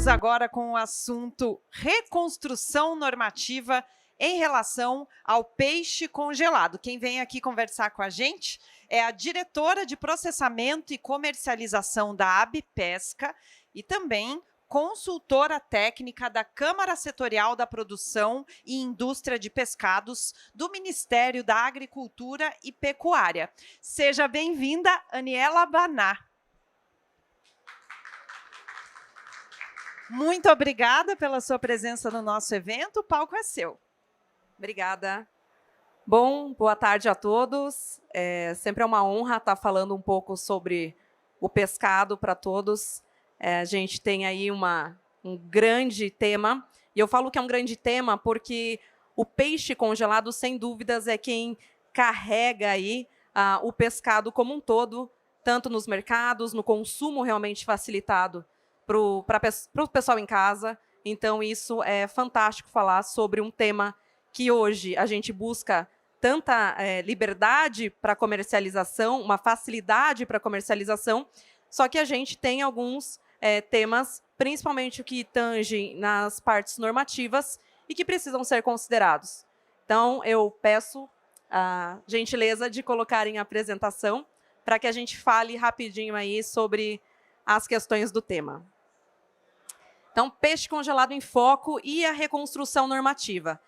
Vamos agora com o assunto reconstrução normativa em relação ao peixe congelado. Quem vem aqui conversar com a gente é a diretora de processamento e comercialização da Abipesca e também consultora técnica da Câmara Setorial da Produção e Indústria de Pescados do Ministério da Agricultura e Pecuária. Seja bem-vinda, Aniela Baná. Muito obrigada pela sua presença no nosso evento. O palco é seu. Obrigada. Bom, boa tarde a todos. Sempre é uma honra estar falando um pouco sobre o pescado para todos. A gente tem aí um grande tema. E eu falo que é um grande tema porque o peixe congelado, sem dúvidas, é quem carrega aí o pescado como um todo, tanto nos mercados, no consumo realmente facilitado para o pessoal em casa. Então, isso é fantástico falar sobre um tema que hoje a gente busca tanta liberdade para comercialização, uma facilidade para comercialização, só que a gente tem alguns temas, principalmente o que tangem nas partes normativas e que precisam ser considerados. Então, eu peço a gentileza de colocarem a apresentação para que a gente fale rapidinho aí sobre as questões do tema. Então, peixe congelado em foco e a reconstrução normativa.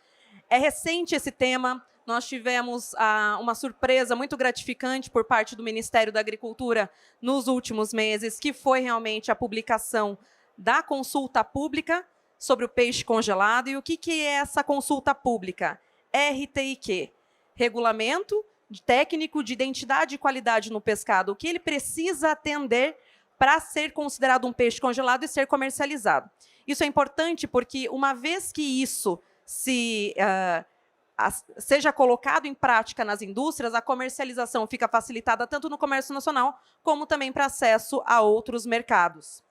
É recente esse tema, nós tivemos uma surpresa muito gratificante por parte do Ministério da Agricultura nos últimos meses, que foi realmente a publicação da consulta pública sobre o peixe congelado. E o que é essa consulta pública? RTIQ, Regulamento Técnico de Identidade e Qualidade no Pescado, o que ele precisa atender para ser considerado um peixe congelado e ser comercializado. Isso é importante porque, uma vez que isso seja colocado em prática nas indústrias, a comercialização fica facilitada tanto no comércio nacional, como também para acesso a outros mercados.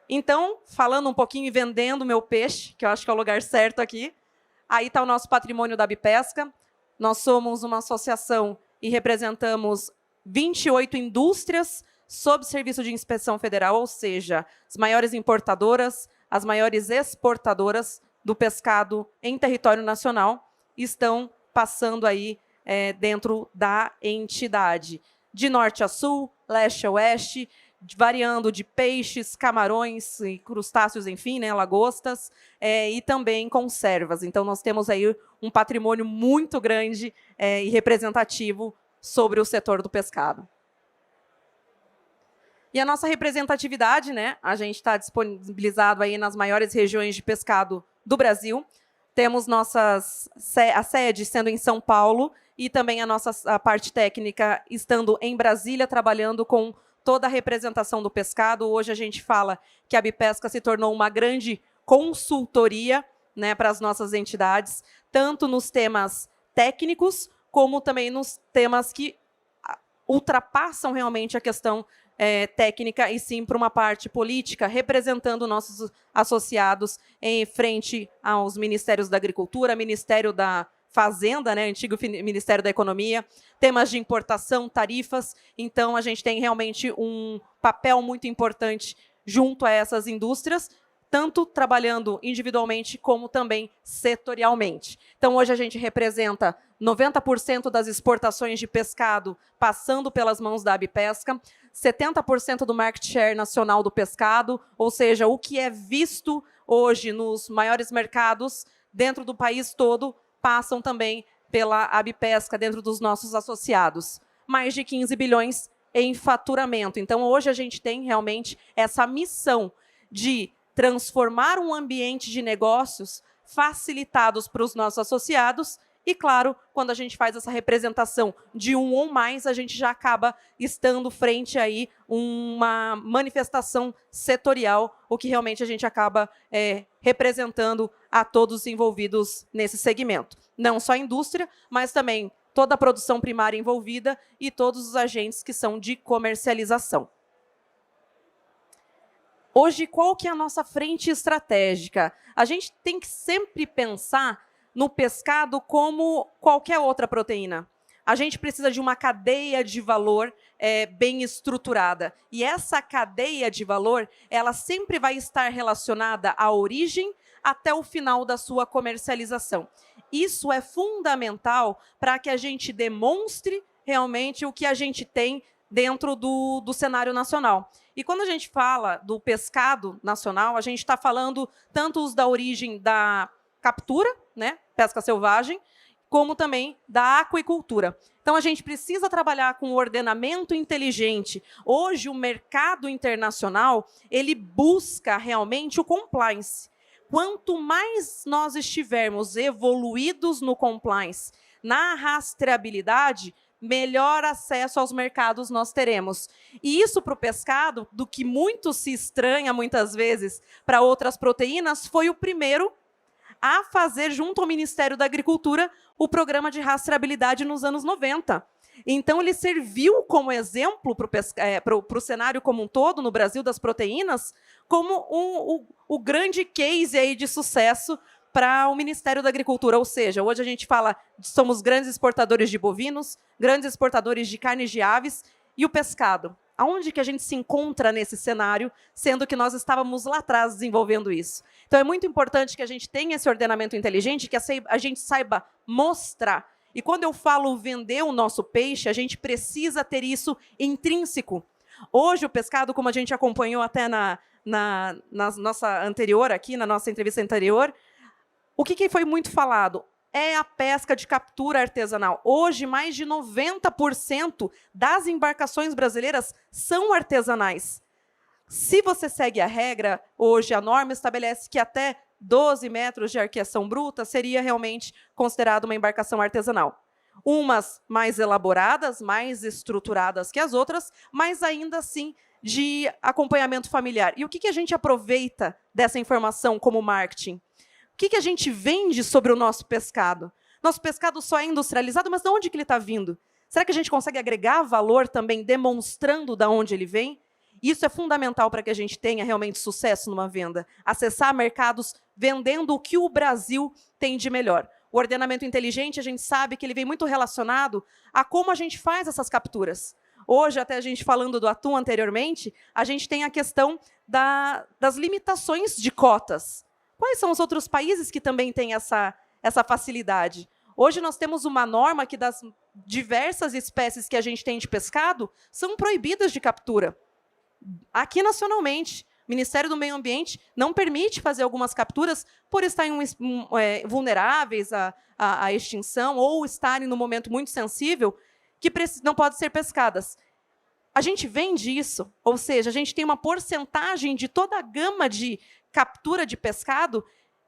Então, falando um pouquinho e vendendo meu peixe, que eu acho que é o lugar certo aqui, aí está o nosso patrimônio da Abipesca. Nós somos uma associação e representamos 28 indústrias sob serviço de inspeção federal, ou seja, as maiores importadoras, as maiores exportadoras do pescado em território nacional estão passando aí dentro da entidade. De norte a sul, leste a oeste, variando de peixes, camarões e crustáceos, enfim, lagostas, e também conservas. Então, nós temos aí um patrimônio muito grande e representativo sobre o setor do pescado. E a nossa representatividade, a gente está disponibilizado aí nas maiores regiões de pescado do Brasil. Temos a sede sendo em São Paulo e também a parte técnica estando em Brasília, trabalhando com toda a representação do pescado. Hoje a gente fala que a Abipesca se tornou uma grande consultoria para as nossas entidades, tanto nos temas técnicos, como também nos temas que ultrapassam realmente a questão técnica e sim para uma parte política, representando nossos associados em frente aos Ministérios da Agricultura, Ministério da Fazenda, antigo Ministério da Economia, temas de importação, tarifas. Então, a gente tem realmente um papel muito importante junto a essas indústrias, tanto trabalhando individualmente como também setorialmente. Então, hoje a gente representa 90% das exportações de pescado passando pelas mãos da Abipesca, 70% do market share nacional do pescado, ou seja, o que é visto hoje nos maiores mercados dentro do país todo, passam também pela Abipesca, dentro dos nossos associados. Mais de 15 bilhões em faturamento. Então, hoje a gente tem realmente essa missão de transformar um ambiente de negócios facilitados para os nossos associados. E, claro, quando a gente faz essa representação de um ou mais, a gente já acaba estando frente aí uma manifestação setorial, o que realmente a gente acaba representando a todos os envolvidos nesse segmento. Não só a indústria, mas também toda a produção primária envolvida e todos os agentes que são de comercialização. Hoje, qual que é a nossa frente estratégica? A gente tem que sempre pensar no pescado como qualquer outra proteína. A gente precisa de uma cadeia de valor bem estruturada. E essa cadeia de valor, ela sempre vai estar relacionada à origem até o final da sua comercialização. Isso é fundamental para que a gente demonstre realmente o que a gente tem dentro do cenário nacional. E quando a gente fala do pescado nacional, a gente está falando tanto os da origem da captura, né, pesca selvagem, como também da aquicultura. Então, a gente precisa trabalhar com o ordenamento inteligente. Hoje, o mercado internacional, ele busca realmente o compliance. Quanto mais nós estivermos evoluídos no compliance, na rastreabilidade, melhor acesso aos mercados nós teremos. E isso para o pescado, do que muito se estranha muitas vezes para outras proteínas, foi o primeiro a fazer, junto ao Ministério da Agricultura, o programa de rastreabilidade nos anos 90. Então, ele serviu como exemplo para o cenário como um todo, no Brasil, das proteínas, como o grande case aí de sucesso para o Ministério da Agricultura. Ou seja, hoje a gente fala, somos grandes exportadores de bovinos, grandes exportadores de carnes de aves, e o pescado. Aonde que a gente se encontra nesse cenário, sendo que nós estávamos lá atrás desenvolvendo isso? Então, é muito importante que a gente tenha esse ordenamento inteligente, que a gente saiba mostrar. E quando eu falo vender o nosso peixe, a gente precisa ter isso intrínseco. Hoje, o pescado, como a gente acompanhou até na nossa anterior, aqui na nossa entrevista anterior, o que foi muito falado? É a pesca de captura artesanal. Hoje, mais de 90% das embarcações brasileiras são artesanais. Se você segue a regra, hoje a norma estabelece que até 12 metros de arqueação bruta seria realmente considerado uma embarcação artesanal. Umas mais elaboradas, mais estruturadas que as outras, mas ainda assim de acompanhamento familiar. E o que a gente aproveita dessa informação como marketing? O que a gente vende sobre o nosso pescado? Nosso pescado só é industrializado, mas de onde que ele está vindo? Será que a gente consegue agregar valor também demonstrando de onde ele vem? Isso é fundamental para que a gente tenha realmente sucesso numa venda. Acessar mercados vendendo o que o Brasil tem de melhor. O ordenamento inteligente, a gente sabe que ele vem muito relacionado a como a gente faz essas capturas. Hoje, até a gente falando do atum anteriormente, a gente tem a questão das limitações de cotas. Quais são os outros países que também têm essa facilidade? Hoje nós temos uma norma que das diversas espécies que a gente tem de pescado são proibidas de captura. Aqui nacionalmente, o Ministério do Meio Ambiente não permite fazer algumas capturas por estarem vulneráveis à extinção ou estarem num momento muito sensível que não podem ser pescadas. A gente vende isso, ou seja, a gente tem uma porcentagem de toda a gama de captura de pescado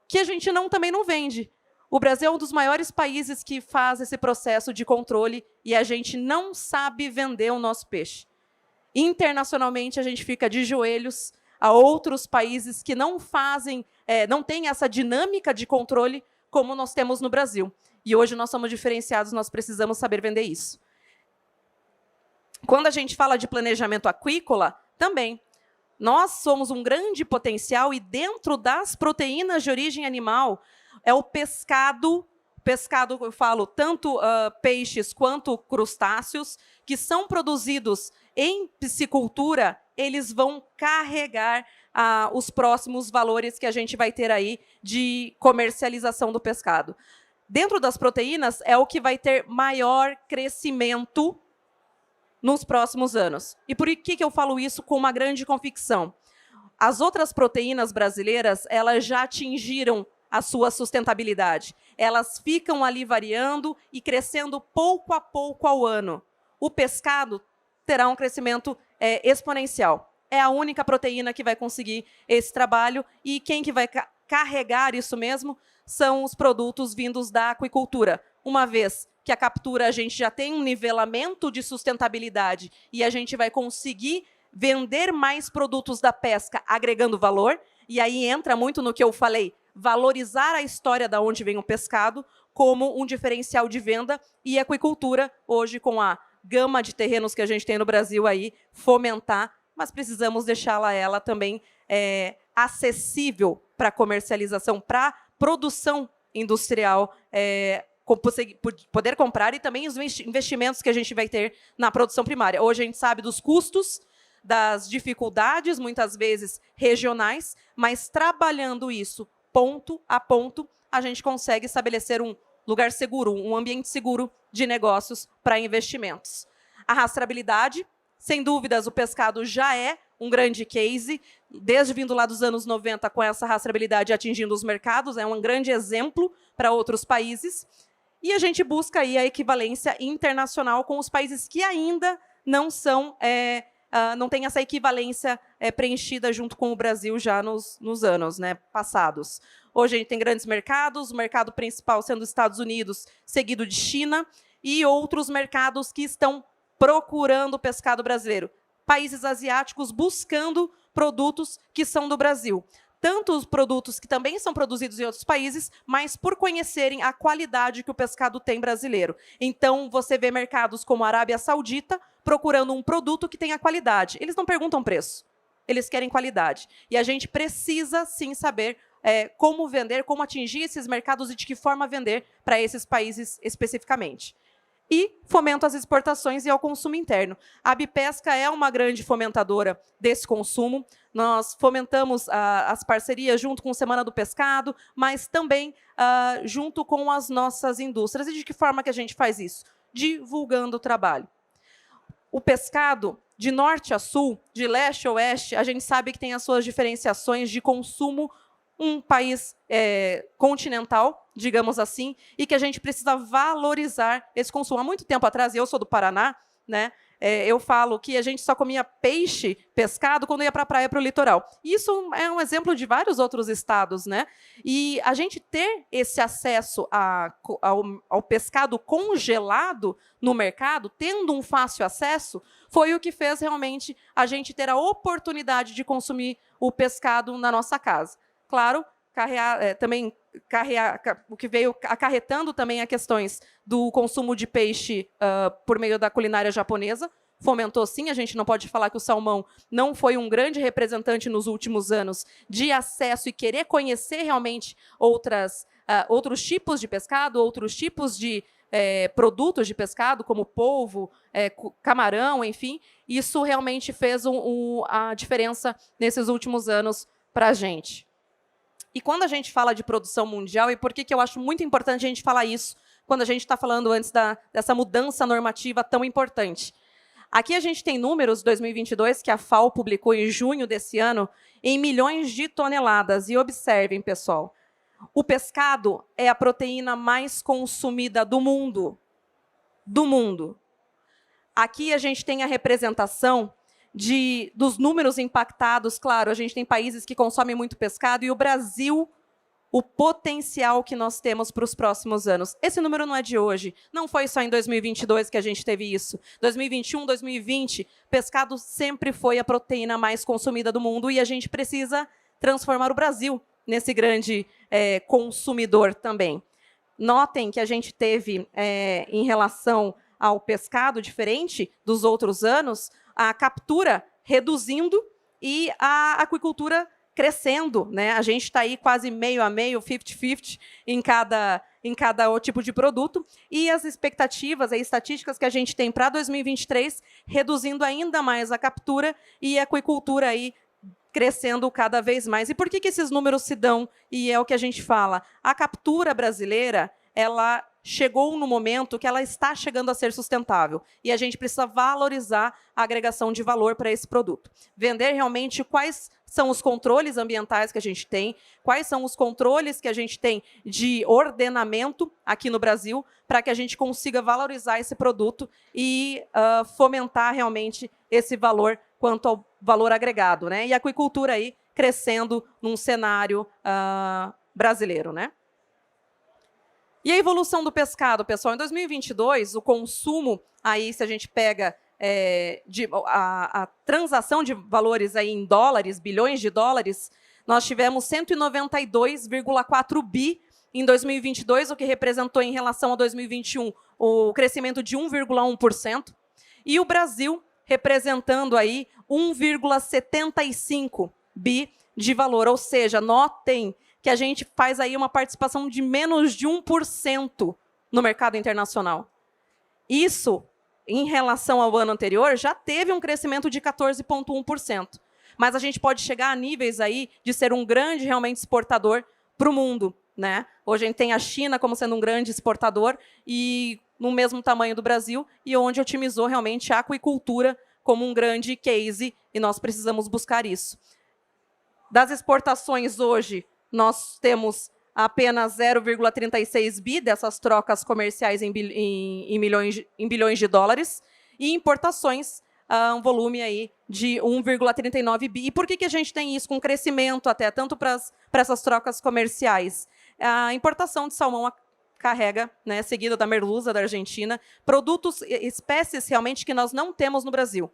que a gente também não vende. O Brasil é um dos maiores países que faz esse processo de controle e a gente não sabe vender o nosso peixe. Internacionalmente, a gente fica de joelhos a outros países que não têm essa dinâmica de controle como nós temos no Brasil. E hoje nós somos diferenciados, nós precisamos saber vender isso. Quando a gente fala de planejamento aquícola, também. Nós somos um grande potencial e dentro das proteínas de origem animal é o pescado, eu falo tanto peixes quanto crustáceos, que são produzidos em piscicultura, eles vão carregar os próximos valores que a gente vai ter aí de comercialização do pescado. Dentro das proteínas é o que vai ter maior crescimento nos próximos anos. E por que eu falo isso com uma grande convicção? As outras proteínas brasileiras, elas já atingiram a sua sustentabilidade. Elas ficam ali variando e crescendo pouco a pouco ao ano. O pescado terá um crescimento exponencial. É a única proteína que vai conseguir esse trabalho e quem que vai carregar isso mesmo são os produtos vindos da aquicultura. Uma vez que a captura a gente já tem um nivelamento de sustentabilidade e a gente vai conseguir vender mais produtos da pesca agregando valor, e aí entra muito no que eu falei, valorizar a história de onde vem o pescado como um diferencial de venda e a aquicultura, hoje com a gama de terrenos que a gente tem no Brasil aí, fomentar, mas precisamos deixá-la ela também acessível para comercialização, para produção industrial poder comprar e também os investimentos que a gente vai ter na produção primária. Hoje a gente sabe dos custos, das dificuldades, muitas vezes regionais, mas trabalhando isso ponto a ponto, a gente consegue estabelecer um lugar seguro, um ambiente seguro de negócios para investimentos. A rastreabilidade, sem dúvidas, o pescado já é um grande case, desde vindo lá dos anos 90 com essa rastreabilidade atingindo os mercados, é um grande exemplo para outros países. E a gente busca aí a equivalência internacional com os países que ainda não são, não têm essa equivalência preenchida junto com o Brasil já nos anos, né, passados. Hoje a gente tem grandes mercados, o mercado principal sendo os Estados Unidos, seguido de China, e outros mercados que estão procurando o pescado brasileiro. Países asiáticos buscando produtos que são do Brasil. Tanto os produtos que também são produzidos em outros países, mas por conhecerem a qualidade que o pescado tem brasileiro. Então, você vê mercados como a Arábia Saudita procurando um produto que tenha qualidade. Eles não perguntam preço, eles querem qualidade. E a gente precisa, sim, saber como vender, como atingir esses mercados e de que forma vender para esses países especificamente. E fomento às exportações e ao consumo interno. A Abipesca é uma grande fomentadora desse consumo. Nós fomentamos as parcerias junto com a Semana do Pescado, mas também junto com as nossas indústrias. E de que forma que a gente faz isso? Divulgando o trabalho. O pescado, de norte a sul, de leste a oeste, a gente sabe que tem as suas diferenciações de consumo, um país continental, digamos assim, e que a gente precisa valorizar esse consumo. Há muito tempo atrás, eu sou do Paraná, né, eu falo que a gente só comia peixe, pescado, quando ia para a praia, para o litoral. Isso é um exemplo de vários outros estados, né? E a gente ter esse acesso ao pescado congelado no mercado, tendo um fácil acesso, foi o que fez realmente a gente ter a oportunidade de consumir o pescado na nossa casa. Claro, o que veio acarretando também a questões do consumo de peixe por meio da culinária japonesa, fomentou sim, a gente não pode falar que o salmão não foi um grande representante nos últimos anos de acesso e querer conhecer realmente outros tipos de pescado, outros tipos de produtos de pescado, como polvo, camarão, enfim, isso realmente fez a diferença nesses últimos anos para a gente. E quando a gente fala de produção mundial, e por que eu acho muito importante a gente falar isso, quando a gente está falando antes dessa mudança normativa tão importante? Aqui a gente tem números de 2022, que a FAO publicou em junho desse ano, em milhões de toneladas. E observem, pessoal, o pescado é a proteína mais consumida do mundo. Do mundo. Aqui a gente tem a representação dos números impactados. Claro, a gente tem países que consomem muito pescado e o Brasil, o potencial que nós temos para os próximos anos. Esse número não é de hoje, não foi só em 2022 que a gente teve isso. 2021, 2020, pescado sempre foi a proteína mais consumida do mundo e a gente precisa transformar o Brasil nesse grande consumidor também. Notem que a gente teve, em relação ao pescado, diferente dos outros anos, a captura reduzindo e a aquicultura crescendo, né? A gente está aí quase meio a meio, 50-50 em cada tipo de produto. E as expectativas, as estatísticas que a gente tem para 2023, reduzindo ainda mais a captura e a aquicultura aí crescendo cada vez mais. E por que esses números se dão? E é o que a gente fala. A captura brasileira, ela chegou no momento que ela está chegando a ser sustentável. E a gente precisa valorizar a agregação de valor para esse produto. Vender realmente quais são os controles ambientais que a gente tem, quais são os controles que a gente tem de ordenamento aqui no Brasil, para que a gente consiga valorizar esse produto e fomentar realmente esse valor quanto ao valor agregado, né? E a aquicultura aí crescendo num cenário brasileiro, né? E a evolução do pescado, pessoal? Em 2022, o consumo, aí, se a gente pega a transação de valores aí em dólares, bilhões de dólares, nós tivemos 192,4 bi em 2022, o que representou, em relação a 2021, o crescimento de 1,1%. E o Brasil representando aí 1,75 bi de valor. Ou seja, notem que a gente faz aí uma participação de menos de 1% no mercado internacional. Isso, em relação ao ano anterior, já teve um crescimento de 14,1%. Mas a gente pode chegar a níveis aí de ser um grande, realmente, exportador para o mundo, né? Hoje a gente tem a China como sendo um grande exportador e no mesmo tamanho do Brasil, e onde otimizou realmente a aquicultura como um grande case, e nós precisamos buscar isso. Das exportações hoje, nós temos apenas 0,36 bi dessas trocas comerciais em bilhões de dólares, e importações, um volume aí de 1,39 bi. E por que a gente tem isso com crescimento até, tanto para essas trocas comerciais? A importação de salmão carrega, né, seguida da merluza da Argentina, produtos, espécies realmente que nós não temos no Brasil.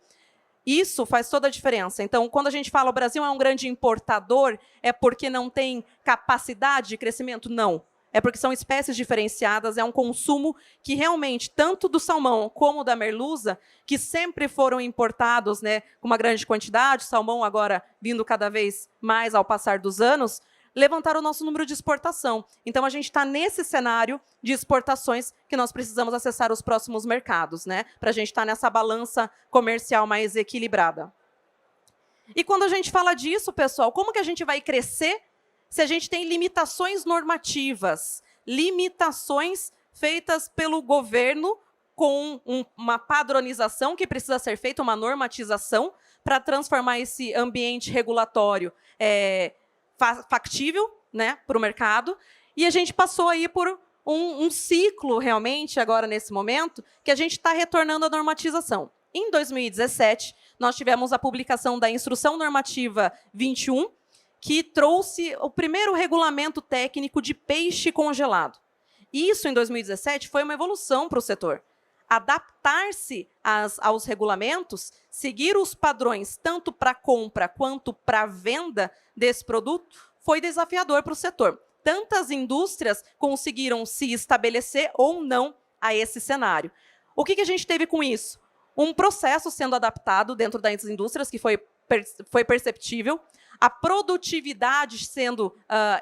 Isso faz toda a diferença. Então, quando a gente fala o Brasil é um grande importador, é porque não tem capacidade de crescimento? Não. É porque são espécies diferenciadas, é um consumo que realmente, tanto do salmão como da merluza, que sempre foram importados, né, com uma grande quantidade, salmão agora vindo cada vez mais ao passar dos anos, levantaram o nosso número de exportação. Então, a gente está nesse cenário de exportações que nós precisamos acessar os próximos mercados, né, para a gente estar nessa balança comercial mais equilibrada. E quando a gente fala disso, pessoal, como que a gente vai crescer se a gente tem limitações normativas, limitações feitas pelo governo com uma padronização que precisa ser feita, uma normatização, para transformar esse ambiente regulatório factível, né, para o mercado, e a gente passou aí por um ciclo, realmente, agora nesse momento, que a gente está retornando à normatização. Em 2017, nós tivemos a publicação da Instrução Normativa 21, que trouxe o primeiro regulamento técnico de peixe congelado. Isso, em 2017, foi uma evolução para o setor. Adaptar-se aos regulamentos, seguir os padrões, tanto para compra quanto para venda desse produto, foi desafiador para o setor. Tantas indústrias conseguiram se estabelecer ou não a esse cenário. O que a gente teve com isso? Um processo sendo adaptado dentro das indústrias, que foi perceptível, a produtividade sendo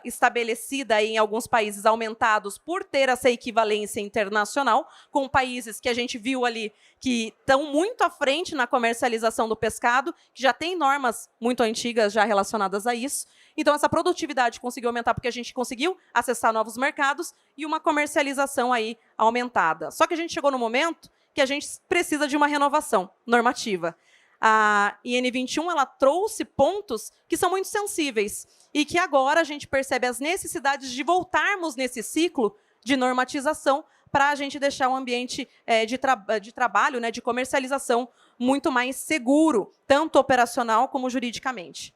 estabelecida em alguns países aumentados por ter essa equivalência internacional, com países que a gente viu ali que estão muito à frente na comercialização do pescado, que já tem normas muito antigas já relacionadas a isso. Então, essa produtividade conseguiu aumentar porque a gente conseguiu acessar novos mercados e uma comercialização aí aumentada. Só que a gente chegou no momento que a gente precisa de uma renovação normativa. A IN 21 ela trouxe pontos que são muito sensíveis e que agora a gente percebe as necessidades de voltarmos nesse ciclo de normatização para a gente deixar um ambiente de trabalho, né, de comercialização muito mais seguro, tanto operacional como juridicamente.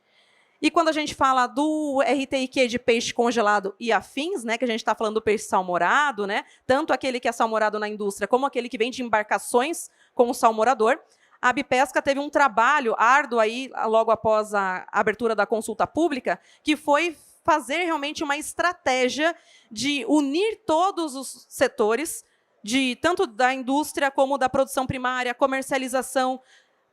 E quando a gente fala do RTIQ de peixe congelado e afins, né, que a gente está falando do peixe salmourado, né, tanto aquele que é salmourado na indústria como aquele que vem de embarcações com o salmourador, a Abipesca teve um trabalho árduo aí, logo após a abertura da consulta pública, que foi fazer realmente uma estratégia de unir todos os setores, tanto da indústria como da produção primária, comercialização,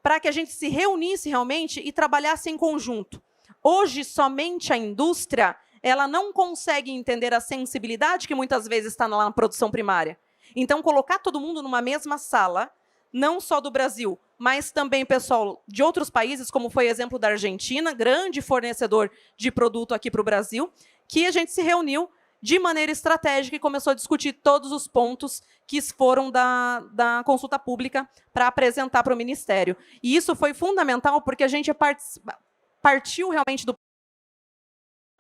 para que a gente se reunisse realmente e trabalhasse em conjunto. Hoje, somente a indústria ela não consegue entender a sensibilidade que muitas vezes está lá na produção primária. Então, colocar todo mundo numa mesma sala, não só do Brasil, mas também pessoal de outros países, como foi o exemplo da Argentina, grande fornecedor de produto aqui para o Brasil, que a gente se reuniu de maneira estratégica e começou a discutir todos os pontos que foram da consulta pública para apresentar para o Ministério. E isso foi fundamental porque a gente partiu realmente do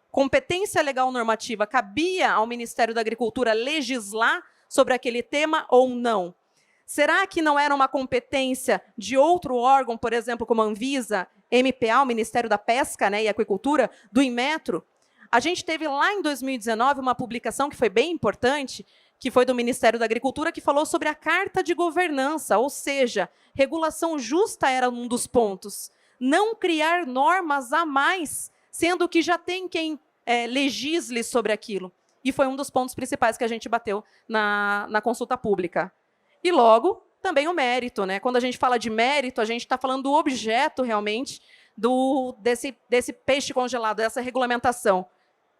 competência legal normativa. Cabia ao Ministério da Agricultura legislar sobre aquele tema ou não? Será que não era uma competência de outro órgão, por exemplo, como a Anvisa, MPA, o Ministério da Pesca, né, e Aquicultura, do Inmetro? A gente teve lá em 2019 uma publicação que foi bem importante, que foi do Ministério da Agricultura, que falou sobre a Carta de Governança, ou seja, regulação justa era um dos pontos. Não criar normas a mais, sendo que já tem quem legisle sobre aquilo. E foi um dos pontos principais que a gente bateu na consulta pública. E logo, também o mérito, né? Quando a gente fala de mérito, a gente está falando do objeto, realmente, desse peixe congelado, dessa regulamentação,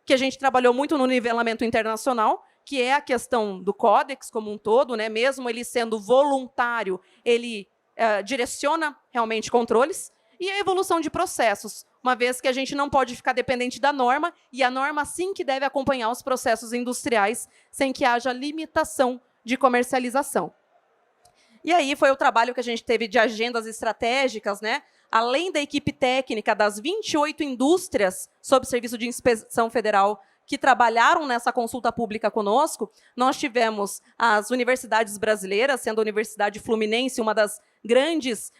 que a gente trabalhou muito no nivelamento internacional, que é a questão do Códex como um todo, né? Mesmo ele sendo voluntário, ele direciona realmente controles, e a evolução de processos, uma vez que a gente não pode ficar dependente da norma, e a norma sim que deve acompanhar os processos industriais, sem que haja limitação de comercialização. E aí foi o trabalho que a gente teve de agendas estratégicas, né? Além da equipe técnica das 28 indústrias sob serviço de inspeção federal que trabalharam nessa consulta pública conosco, nós tivemos as universidades brasileiras, sendo a Universidade Fluminense uma das grandes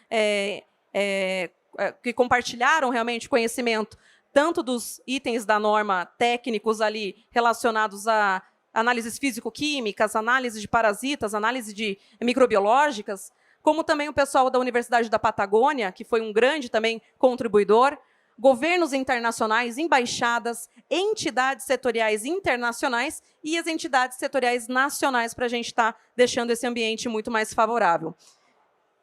que compartilharam realmente conhecimento, tanto dos itens da norma técnicos ali relacionados a análises físico-químicas, análise de parasitas, análise de microbiológicas, como também o pessoal da Universidade da Patagônia, que foi um grande também contribuidor, governos internacionais, embaixadas, entidades setoriais internacionais e as entidades setoriais nacionais, para a gente estar deixando esse ambiente muito mais favorável.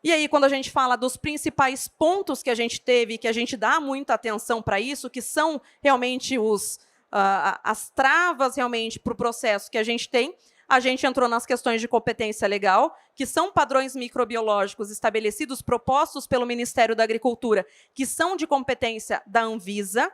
E aí, quando a gente fala dos principais pontos que a gente teve, que a gente dá muita atenção para isso, que são realmente as travas realmente para o processo que a gente tem, a gente entrou nas questões de competência legal, que são padrões microbiológicos estabelecidos, propostos pelo Ministério da Agricultura, que são de competência da Anvisa.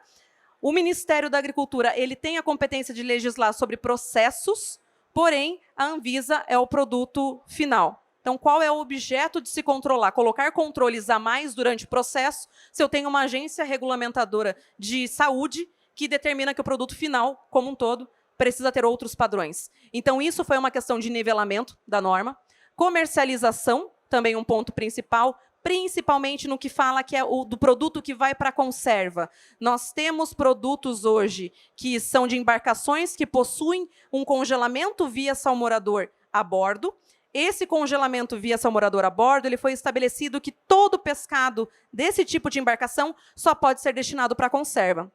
O Ministério da Agricultura ele tem a competência de legislar sobre processos, porém, a Anvisa é o produto final. Então, qual é o objeto de se controlar? Colocar controles a mais durante o processo, se eu tenho uma agência regulamentadora de saúde que determina que o produto final, como um todo, precisa ter outros padrões. Então, isso foi uma questão de nivelamento da norma. Comercialização, também um ponto principal, principalmente no que fala que é do produto que vai para a conserva. Nós temos produtos hoje que são de embarcações que possuem um congelamento via salmorador a bordo. Esse congelamento via salmorador a bordo, ele foi estabelecido que todo pescado desse tipo de embarcação só pode ser destinado para conserva.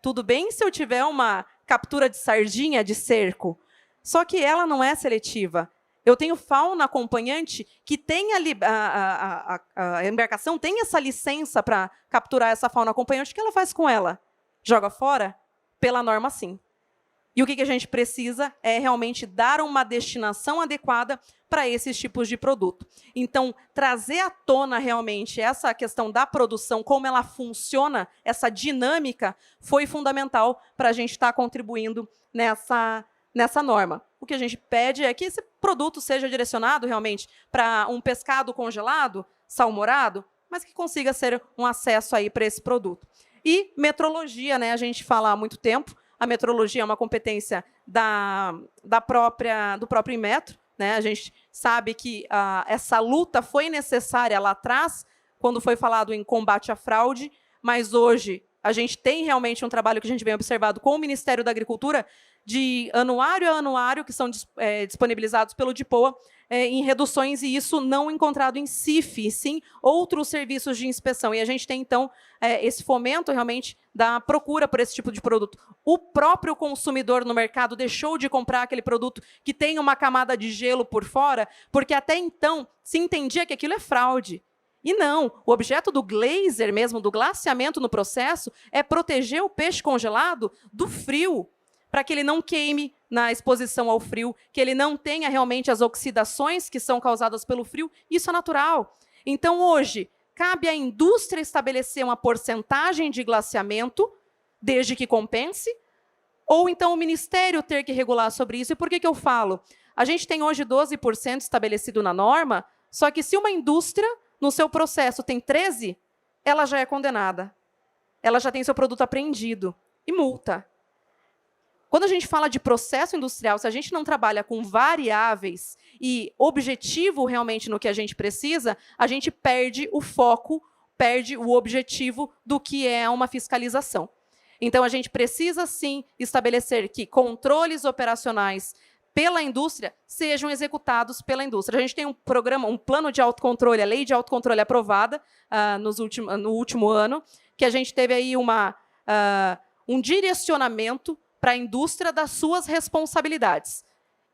Tudo bem se eu tiver uma captura de sardinha de cerco, só que ela não é seletiva. Eu tenho fauna acompanhante que tem ali, a embarcação tem essa licença para capturar essa fauna acompanhante. O que ela faz com ela? Joga fora? Pela norma, sim. E o que a gente precisa é realmente dar uma destinação adequada para esses tipos de produto. Então, trazer à tona realmente essa questão da produção, como ela funciona, essa dinâmica, foi fundamental para a gente estar contribuindo nessa norma. O que a gente pede é que esse produto seja direcionado realmente para um pescado congelado, salmourado, mas que consiga ser um acesso aí para esse produto. E metrologia, né? A gente fala há muito tempo. A metrologia é uma competência do próprio Inmetro, né? A gente sabe que essa luta foi necessária lá atrás, quando foi falado em combate à fraude, mas hoje a gente tem realmente um trabalho que a gente vem observado com o Ministério da Agricultura, de anuário a anuário, que são disponibilizados pelo DIPOA, em reduções, e isso não encontrado em CIF, sim outros serviços de inspeção. E a gente tem, então, esse fomento realmente da procura por esse tipo de produto. O próprio consumidor no mercado deixou de comprar aquele produto que tem uma camada de gelo por fora, porque até então se entendia que aquilo é fraude. E não, o objeto do glazer mesmo, do glaciamento no processo, é proteger o peixe congelado do frio, para que ele não queime na exposição ao frio, que ele não tenha realmente as oxidações que são causadas pelo frio. Isso é natural. Então, hoje, cabe à indústria estabelecer uma porcentagem de glaciamento, desde que compense, ou então o Ministério ter que regular sobre isso. E por que eu falo? A gente tem hoje 12% estabelecido na norma, só que se uma indústria, no seu processo, tem 13%, ela já é condenada. Ela já tem seu produto apreendido e multa. Quando a gente fala de processo industrial, se a gente não trabalha com variáveis e objetivo realmente no que a gente precisa, a gente perde o foco, perde o objetivo do que é uma fiscalização. Então, a gente precisa, sim, estabelecer que controles operacionais pela indústria sejam executados pela indústria. A gente tem um programa, um plano de autocontrole, a lei de autocontrole aprovada no último ano, que a gente teve aí um direcionamento para a indústria das suas responsabilidades.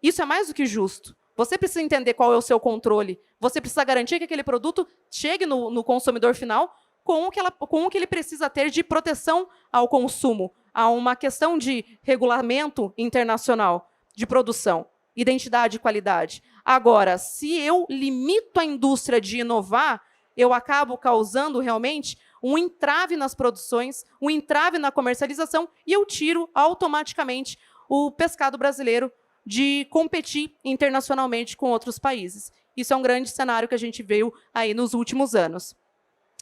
Isso é mais do que justo. Você precisa entender qual é o seu controle. Você precisa garantir que aquele produto chegue no consumidor final com o que ele precisa ter de proteção ao consumo, a uma questão de regulamento internacional de produção. identidade e qualidade. Agora, se eu limito a indústria de inovar, eu acabo causando realmente um entrave nas produções, um entrave na comercialização, e eu tiro automaticamente o pescado brasileiro de competir internacionalmente com outros países. Isso é um grande cenário que a gente viu aí nos últimos anos.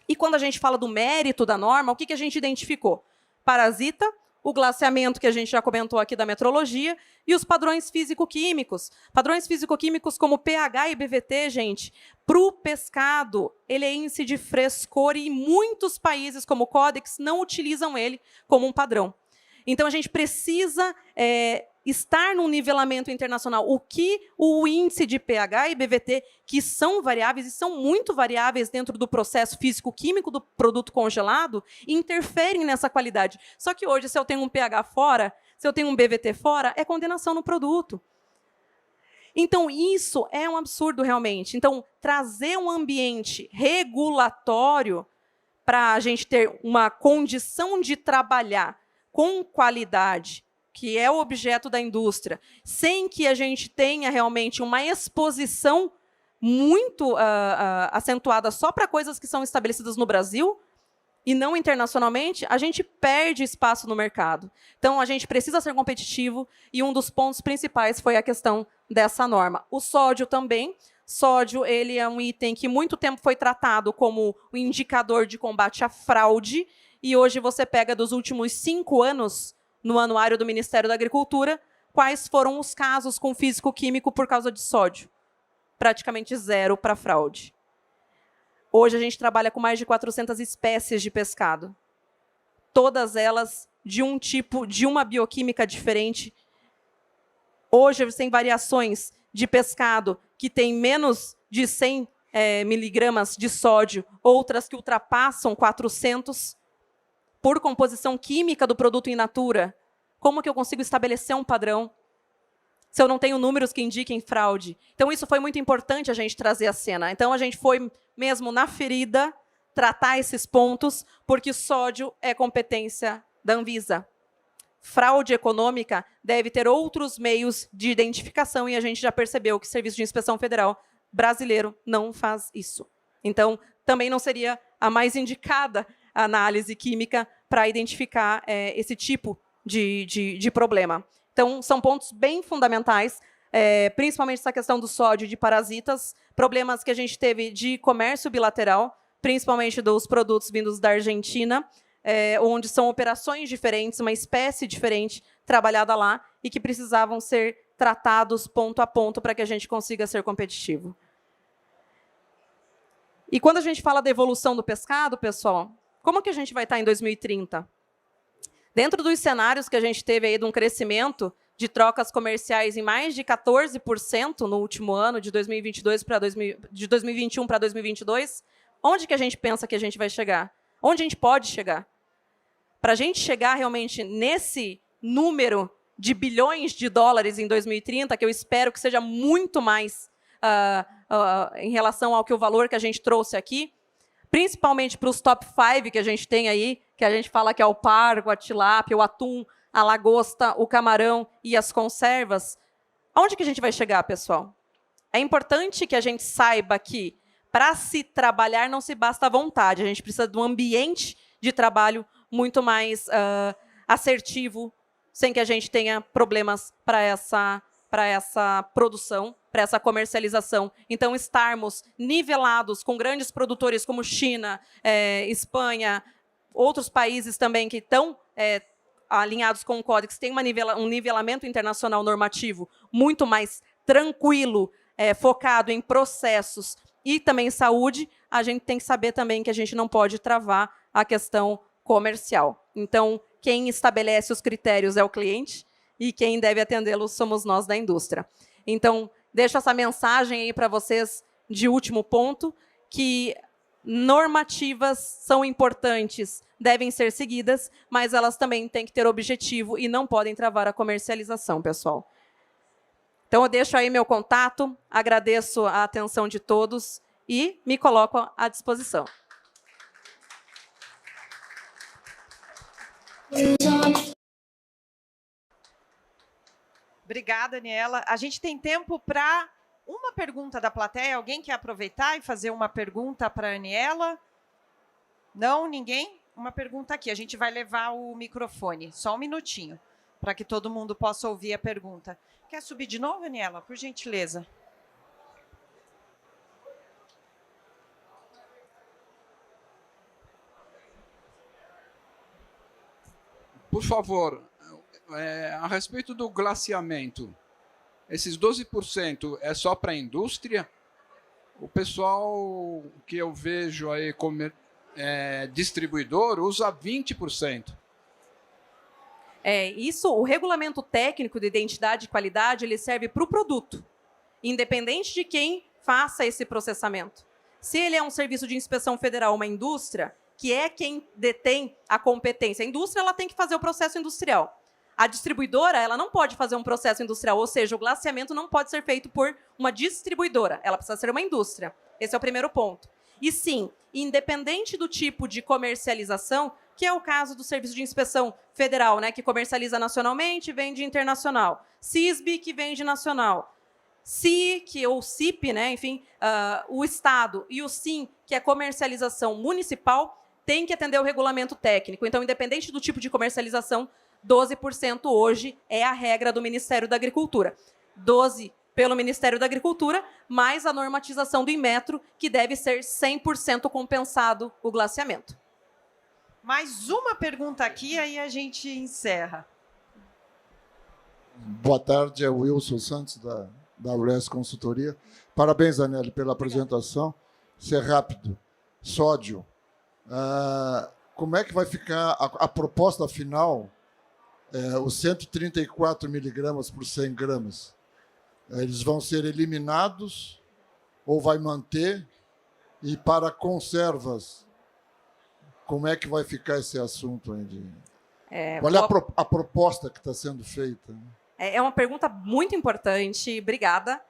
E quando a gente fala do mérito da norma, o que a gente identificou? Parasita, o glaciamento que a gente já comentou aqui da metrologia, e os padrões físico-químicos. Padrões físico-químicos como pH e BVT, gente, para o pescado, ele é índice de frescor, e muitos países, como o Codex, não utilizam ele como um padrão. Então, a gente precisa estar num nivelamento internacional. O que o índice de pH e BVT, que são variáveis, e são muito variáveis dentro do processo físico-químico do produto congelado, interferem nessa qualidade. Só que hoje, se eu tenho um pH fora, se eu tenho um BVT fora, é condenação no produto. Então, isso é um absurdo, realmente. Então, trazer um ambiente regulatório para a gente ter uma condição de trabalhar com qualidade, que é o objeto da indústria, sem que a gente tenha realmente uma exposição muito acentuada só para coisas que são estabelecidas no Brasil e não internacionalmente, a gente perde espaço no mercado. Então, a gente precisa ser competitivo, e um dos pontos principais foi a questão dessa norma. O sódio também. Sódio, ele é um item que muito tempo foi tratado como o indicador de combate à fraude, e hoje você pega dos últimos 5 anos, no anuário do Ministério da Agricultura, quais foram os casos com físico-químico por causa de sódio. Praticamente zero para fraude. Hoje a gente trabalha com mais de 400 espécies de pescado. Todas elas de um tipo, de uma bioquímica diferente. Hoje tem variações de pescado que tem menos de 100 miligramas de sódio, outras que ultrapassam 400 por composição química do produto in natura. Como que eu consigo estabelecer um padrão se eu não tenho números que indiquem fraude? Então, isso foi muito importante a gente trazer à cena. Então, a gente foi mesmo na ferida tratar esses pontos, porque sódio é competência da Anvisa. Fraude econômica deve ter outros meios de identificação, e a gente já percebeu que o Serviço de Inspeção Federal brasileiro não faz isso. Então, também não seria a mais indicada a análise química para identificar esse tipo de problema. Então, são pontos bem fundamentais, principalmente essa questão do sódio, de parasitas, problemas que a gente teve de comércio bilateral, principalmente dos produtos vindos da Argentina, onde são operações diferentes, uma espécie diferente trabalhada lá, e que precisavam ser tratados ponto a ponto para que a gente consiga ser competitivo. E quando a gente fala da evolução do pescado, pessoal, como que a gente vai estar em 2030? Dentro dos cenários que a gente teve aí de um crescimento de trocas comerciais em mais de 14% no último ano, de 2022 para de 2021 para 2022, onde que a gente pensa que a gente vai chegar? Onde a gente pode chegar? Para a gente chegar realmente nesse número de bilhões de dólares em 2030, que eu espero que seja muito mais em relação ao que o valor que a gente trouxe aqui, principalmente para os top 5 que a gente tem aí, que a gente fala que é o pargo, a tilápia, o atum, a lagosta, o camarão e as conservas. Aonde que a gente vai chegar, pessoal? É importante que a gente saiba que, para se trabalhar, não se basta a vontade. A gente precisa de um ambiente de trabalho muito mais assertivo, sem que a gente tenha problemas para essa produção, para essa comercialização. Então, estarmos nivelados com grandes produtores como China, Espanha, outros países também que estão alinhados com o Codex, tem um nivelamento internacional normativo muito mais tranquilo, focado em processos e também em saúde, a gente tem que saber também que a gente não pode travar a questão comercial. Então, quem estabelece os critérios é o cliente, e quem deve atendê-los somos nós da indústria. Então, deixo essa mensagem aí para vocês de último ponto, que normativas são importantes, devem ser seguidas, mas elas também têm que ter objetivo e não podem travar a comercialização, pessoal. Então, eu deixo aí meu contato, agradeço a atenção de todos e me coloco à disposição. Obrigada, Aniela. A gente tem tempo para uma pergunta da plateia. Alguém quer aproveitar e fazer uma pergunta para a Aniela? Não, ninguém? Uma pergunta aqui. A gente vai levar o microfone. Só um minutinho, para que todo mundo possa ouvir a pergunta. Quer subir de novo, Aniela? Por gentileza. Por favor, a respeito do glaciamento, esses 12% é só para a indústria? O pessoal que eu vejo aí como distribuidor usa 20%. O regulamento técnico de identidade e qualidade, ele serve para o produto, independente de quem faça esse processamento. Se ele é um serviço de inspeção federal, uma indústria, que é quem detém a competência. A indústria ela tem que fazer o processo industrial. A distribuidora ela não pode fazer um processo industrial, ou seja, o glaciamento não pode ser feito por uma distribuidora, ela precisa ser uma indústria. Esse é o primeiro ponto. E sim, independente do tipo de comercialização, que é o caso do Serviço de Inspeção Federal, né, que comercializa nacionalmente e vende internacional. CISB, que vende nacional. SIC, ou CIP, né, enfim, o Estado, e o SIM, que é comercialização municipal, tem que atender o regulamento técnico. Então, independente do tipo de comercialização, 12% hoje é a regra do Ministério da Agricultura. 12% pelo Ministério da Agricultura, mais a normatização do Inmetro, que deve ser 100% compensado o glaciamento. Mais uma pergunta aqui, aí a gente encerra. Boa tarde, é o Wilson Santos, da ULES Consultoria. Parabéns, Aneli, pela apresentação. Ser rápido. Sódio. Como é que vai ficar a proposta final, os 134 miligramas por 100 gramas? Eles vão ser eliminados ou vai manter? E para conservas, como é que vai ficar esse assunto aí? Qual é a proposta que está sendo feita? É uma pergunta muito importante, obrigada.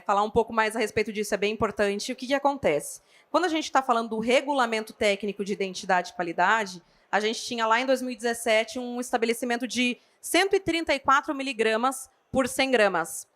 Falar um pouco mais a respeito disso é bem importante. O que acontece? Quando a gente está falando do regulamento técnico de identidade e qualidade, a gente tinha lá em 2017 um estabelecimento de 134 miligramas por 100 gramas.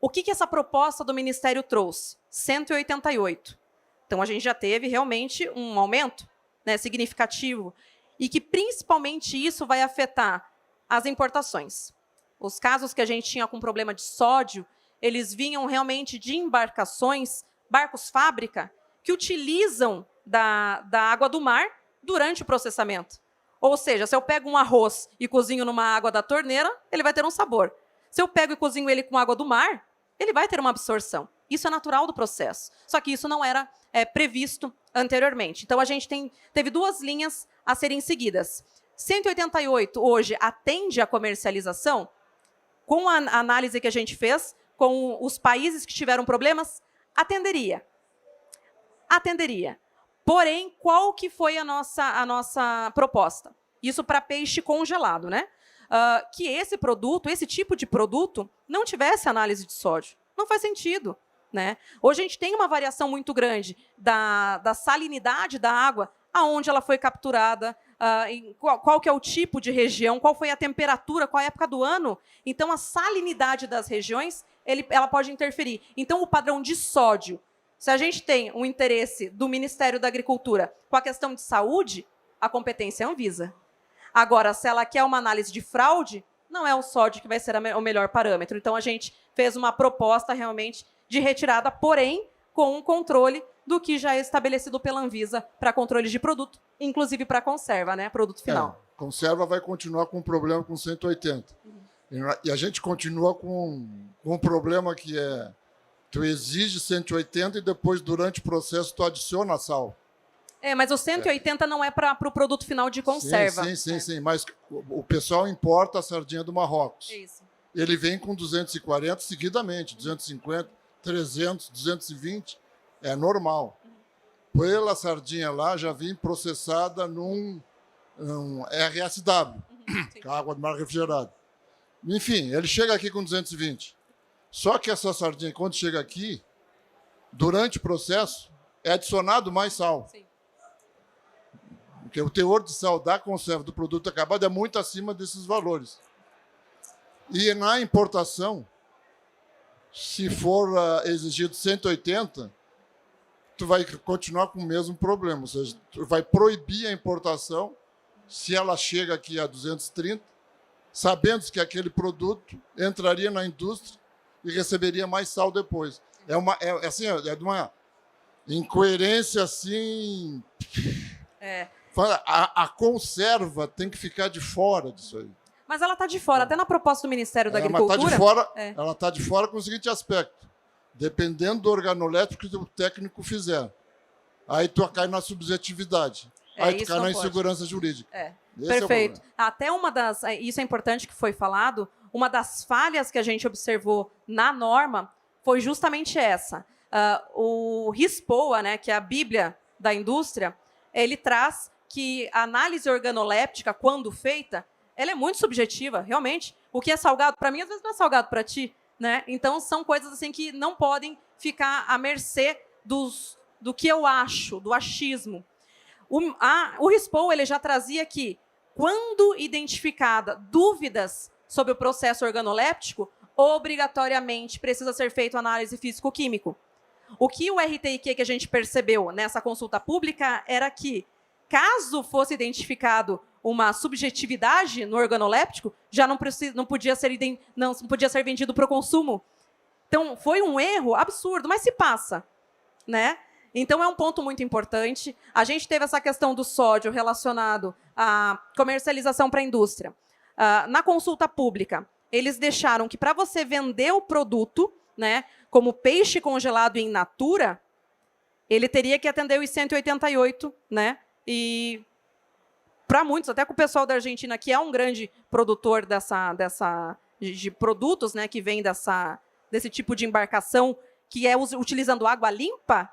O que essa proposta do Ministério trouxe? 188. Então, a gente já teve realmente um aumento, né, significativo e que, principalmente, isso vai afetar as importações. Os casos que a gente tinha com problema de sódio, eles vinham realmente de embarcações, barcos fábrica, que utilizam da água do mar durante o processamento. Ou seja, se eu pego um arroz e cozinho numa água da torneira, ele vai ter um sabor. Se eu pego e cozinho ele com água do mar, ele vai ter uma absorção. Isso é natural do processo. Só que isso não era previsto anteriormente. Então, a gente teve duas linhas a serem seguidas. 188 hoje atende à comercialização. Com a análise que a gente fez, com os países que tiveram problemas, atenderia. Atenderia. Porém, qual que foi a nossa proposta? Isso para peixe congelado, né? Que esse produto, esse tipo de produto, não tivesse análise de sódio. Não faz sentido. Né? Hoje a gente tem uma variação muito grande da salinidade da água, aonde ela foi capturada, qual que é o tipo de região, qual foi a temperatura, qual é a época do ano. Então, a salinidade das regiões, ela pode interferir. Então, o padrão de sódio, se a gente tem um interesse do Ministério da Agricultura com a questão de saúde, a competência é a Anvisa. Agora, se ela quer uma análise de fraude, não é o sódio que vai ser o melhor parâmetro. Então, a gente fez uma proposta realmente de retirada, porém, com um controle do que já é estabelecido pela Anvisa para controle de produto, inclusive para conserva, né? Produto final. Conserva vai continuar com um problema com 180. E a gente continua com um problema que é: tu exige 180 e depois, durante o processo, tu adiciona sal. Mas o 180 não é para o produto final de conserva. Sim. Mas o pessoal importa a sardinha do Marrocos. Isso. Ele vem com 240 seguidamente, 250, 300, 220, é normal. Pela sardinha lá, já vem processada num RSW, que é água do mar refrigerada. Enfim, ele chega aqui com 220. Só que essa sardinha, quando chega aqui, durante o processo, é adicionado mais sal. Sim. Porque o teor de sal da conserva do produto acabado é muito acima desses valores. E na importação, se for exigido 180, tu vai continuar com o mesmo problema. Ou seja, tu vai proibir a importação se ela chega aqui a 230, sabendo que aquele produto entraria na indústria e receberia mais sal depois. É de uma incoerência assim. A conserva tem que ficar de fora disso aí. Mas ela está de fora, até na proposta do Ministério da Agricultura. Ela está de fora com o seguinte aspecto: dependendo do organolétrico que o técnico fizer, aí tu cai na subjetividade, aí tu cai na insegurança jurídica. Perfeito. Até isso é importante que foi falado, uma das falhas que a gente observou na norma foi justamente essa. O RISPOA, né, que é a Bíblia da indústria, ele traz que a análise organoléptica, quando feita, ela é muito subjetiva, realmente. O que é salgado para mim, às vezes não é salgado para ti, né? Então, são coisas assim que não podem ficar à mercê do que eu acho, do achismo. O RISPOA ele já trazia que, quando identificada dúvidas sobre o processo organoléptico, obrigatoriamente precisa ser feita análise físico-químico. O que o RTIQ que a gente percebeu nessa consulta pública era que, caso fosse identificado uma subjetividade no organoléptico, já não podia ser vendido para o consumo. Então, foi um erro absurdo, mas se passa, né? Então, é um ponto muito importante. A gente teve essa questão do sódio relacionado à comercialização para a indústria. Na consulta pública, eles deixaram que, para você vender o produto, né, como peixe congelado in natura, ele teria que atender os 188, né? E para muitos, até com o pessoal da Argentina, que é um grande produtor de produtos, né, que vem desse tipo de embarcação, que é utilizando água limpa,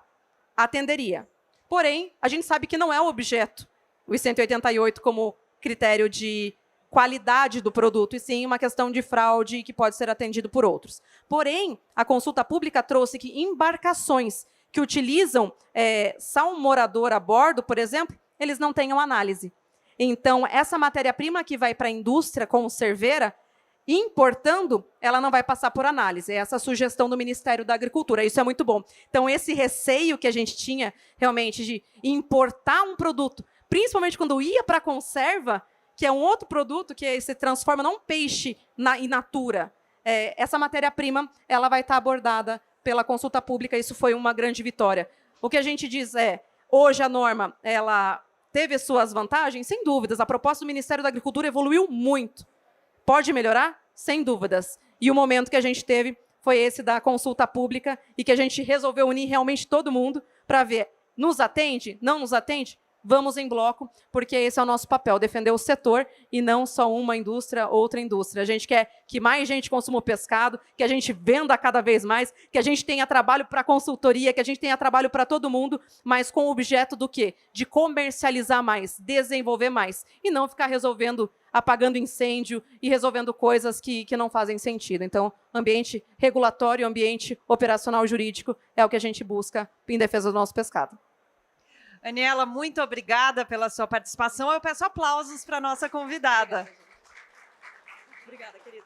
atenderia. Porém, a gente sabe que não é o objeto, os 188 como critério de qualidade do produto, e sim uma questão de fraude que pode ser atendido por outros. Porém, a consulta pública trouxe que embarcações que utilizam salmorador a bordo, por exemplo, eles não tenham análise. Então, essa matéria-prima que vai para a indústria conserveira, importando, ela não vai passar por análise. É essa a sugestão do Ministério da Agricultura. Isso é muito bom. Então, esse receio que a gente tinha, realmente, de importar um produto, principalmente quando ia para a conserva, que é um outro produto que se transforma num peixe in natura, essa matéria-prima ela vai estar abordada pela consulta pública. Isso foi uma grande vitória. O que a gente diz hoje a norma ela teve suas vantagens? Sem dúvidas. A proposta do Ministério da Agricultura evoluiu muito. Pode melhorar? Sem dúvidas. E o momento que a gente teve foi esse da consulta pública e que a gente resolveu unir realmente todo mundo para ver, nos atende? Não nos atende? Vamos em bloco, porque esse é o nosso papel, defender o setor e não só uma indústria, outra indústria. A gente quer que mais gente consuma o pescado, que a gente venda cada vez mais, que a gente tenha trabalho para consultoria, que a gente tenha trabalho para todo mundo, mas com o objeto do quê? De comercializar mais, desenvolver mais, e não ficar apagando incêndio e resolvendo coisas que não fazem sentido. Então, ambiente regulatório, ambiente operacional jurídico é o que a gente busca em defesa do nosso pescado. Aniela, muito obrigada pela sua participação. Eu peço aplausos para a nossa convidada. Obrigada, querida.